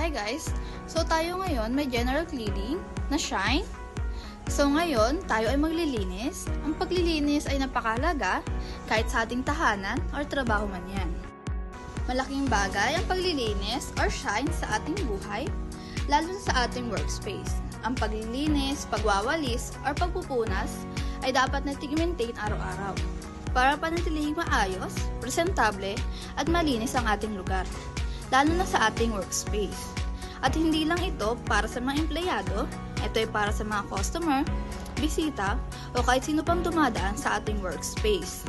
Hi guys! So tayo ngayon may general cleaning na shine. So ngayon tayo ay maglilinis. Ang paglilinis ay napakahalaga kahit sa ating tahanan or trabaho man yan. Malaking bagay ang paglilinis or shine sa ating buhay, lalo na sa ating workspace. Ang paglilinis, pagwawalis or pagpupunas ay dapat nating i-maintain araw-araw para panatilihing maayos, presentable at malinis ang ating lugar, lalo na sa ating workspace. At hindi lang ito para sa mga empleyado, ito ay para sa mga customer, bisita, o kahit sino pang dumadaan sa ating workspace.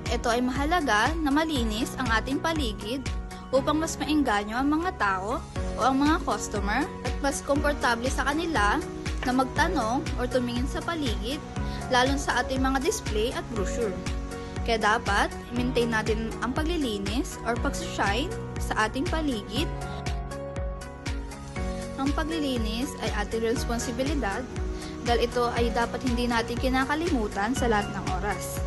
Ito ay mahalaga na malinis ang ating paligid upang mas maengganyo ang mga tao o ang mga customer at mas komportable sa kanila na magtanong o tumingin sa paligid, lalo sa ating mga display at brochure. Kaya dapat i-maintain natin ang paglilinis or pag-shine sa ating paligid. Ang paglilinis ay ating responsibilidad dahil ito ay dapat hindi natin kinakalimutan sa lahat ng oras.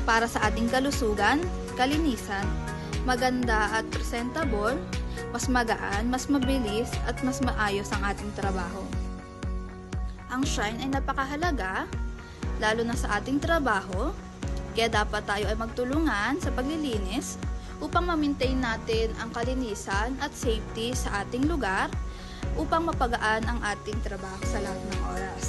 Para sa ating kalusugan, kalinisan, maganda at presentable, mas magaan, mas mabilis at mas maayos ang ating trabaho. Ang shine ay napakahalaga, lalo na sa ating trabaho, kaya dapat tayo ay magtulungan sa paglilinis upang ma-maintain natin ang kalinisan at safety sa ating lugar upang mapagaan ang ating trabaho sa lahat ng oras.